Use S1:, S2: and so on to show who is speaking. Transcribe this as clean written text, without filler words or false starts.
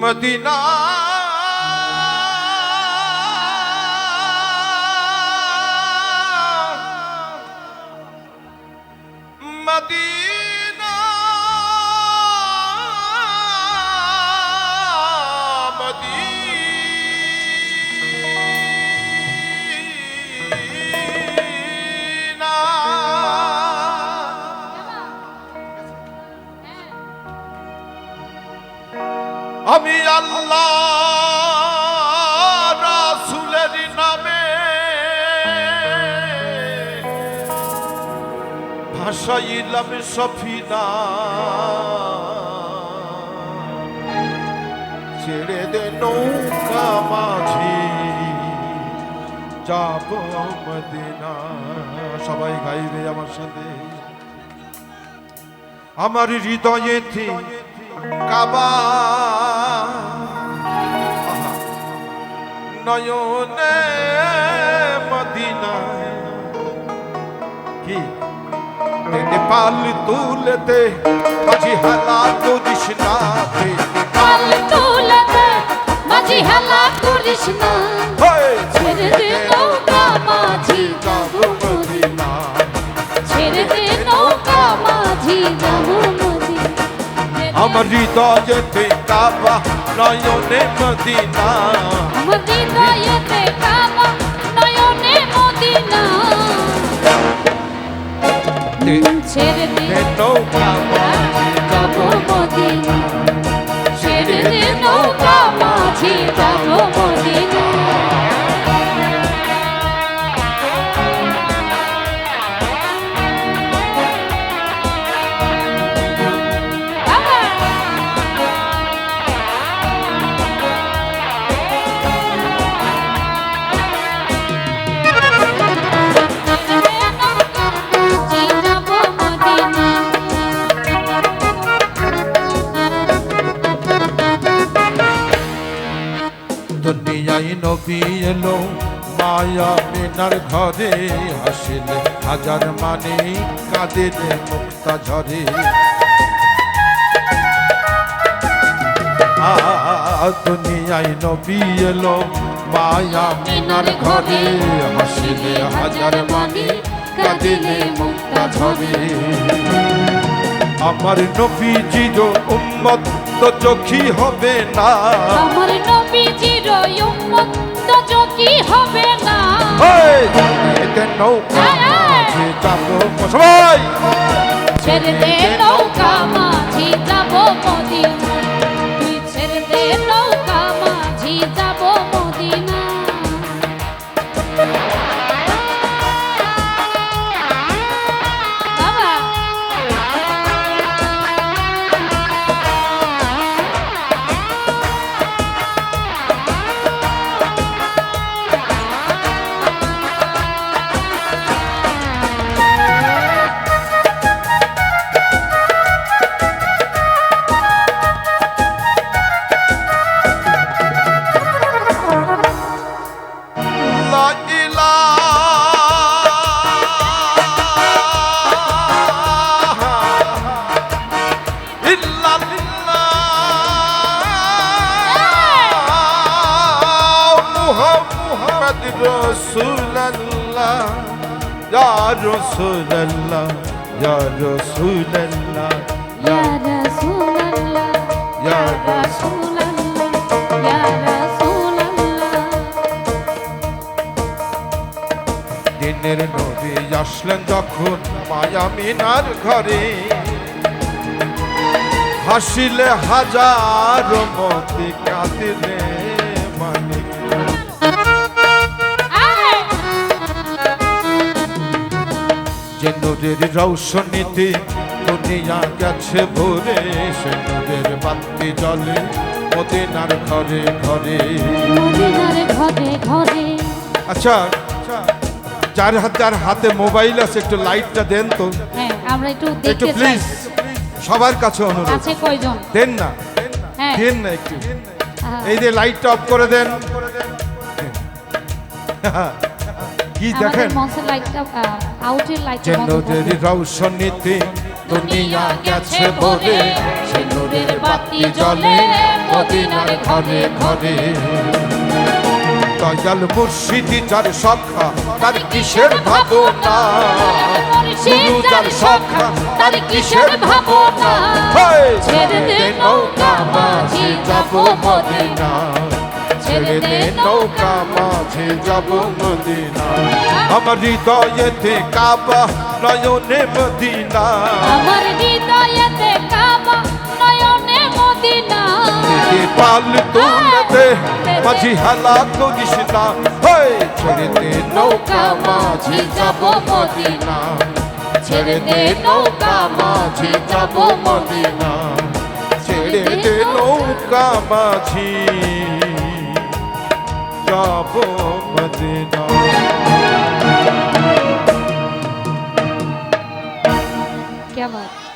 S1: Medina Medina Medina আমি আল্লাহ রাসূলের নামে ভাসাইলাম সফিনা ছেড়ে দে নৌকা মাঝি যাব মদিনা। সবাই গাইবে আমার সাথে। আমার হৃদয়েতে কাবা নয়নে মদিনা কি তেনে পাল তুলতে মাঝি হালা করিস না,
S2: পাল তুলতে মাঝি হালা করিস না, ছেড়ে দে নৌকা মাঝি যাব মদিনা, ছেড়ে দে নৌকা মাঝি যাব মদিনা।
S1: আমার হৃদয়েতে কাবা নয়নে মদিনা,
S2: আমার হৃদয়েতে কাবা নয়নে মদিনা, ছেড়ে দে
S1: নৌকা
S2: মাঝি যাব মদিনা, ছেড়ে দে নৌকা মাঝি যাব মদিনা।
S1: দুনিয়ায় নবী এলো মায়া মিনার ঘরে, হাসিলে হাজার মানে কাঁদিলে মুক্তা ঝরে। দুনিয়ায় নবী এলো মায়া মিনার ঘরে, হাসিলে হাজার মানে কাঁদিলে মুক্তা ঝরে। আমার নবীজির উম্মত তো চোখই হবে না,
S2: আমার নবীজির উম্মত তো চোখই হবে না।
S1: নৌকা মাঝি যাব সবাই,
S2: ছেড়ে দে নৌকা মাঝি যাব মদিনা, তুই ছেড়ে দে নৌকা মাঝি যাব মদিনা। বাবা
S1: রসুল্লাহ ইয়া রসুল্লাহ ইয়া রসুল্লাহ
S2: ইয়া রাসূলুল্লাহ ইয়া রাসূলুল্লাহ ইয়া রাসূলুল্লাহ।
S1: দিনের নবী আসলেন যখন মায়া মিনার ঘরে, হাসিলে হাজার মতি কাঁদিলে মানিক। যে নূরের রৌশনীতে দুনিয়া গেছে ভরে, সে নূরের বাতি জ্বলে মদিনার ঘরে ঘরে।
S2: মদিনার ঘরে ঘরে।
S1: আচ্ছা, যার হাতে মোবাইল আছে একটু লাইটটা দেন তো।
S2: হ্যাঁ, আমরা একটু
S1: একটু
S2: দেখতে চাই।
S1: প্লিজ সবার কাছে অনুরোধ,
S2: আছে কয়জন?
S1: দেন না,
S2: হ্যাঁ
S1: দেন না একটু। এই যে লাইটটা অফ করে দেন। কি দেখেন,
S2: মঞ্চের লাইটটা আউটের লাইটটা
S1: যে নূরের রৌশনীতে দুনিয়া গেছে ভরে সে নূরের বাতি জ্বলে মদিনার ঘরে ঘরে দয়াল মুর্শিদি যার সখা তার কিসের ভাবনা গুরু যার সখা তার কিসের ভাবনা ছেড়ে দে নৌকা মাঝি যাব মদিনা ছেড়ে দে নৌকা মাঝি যাব মদিনা আমার হৃদয়েতে কাবা নয়নে মদিনা
S2: আমার হৃদয়েতে কাবা নয়নে মদিনা
S1: পাল তুলতে মাঝি হালা করিস না ছেড়ে দে নৌকা মাঝি যাব মদিনা ছেড়ে দে নৌকা মাঝি যাব মদিনা ছেড়ে দে নৌকা মাঝি যাব মদিনা
S2: क्या बात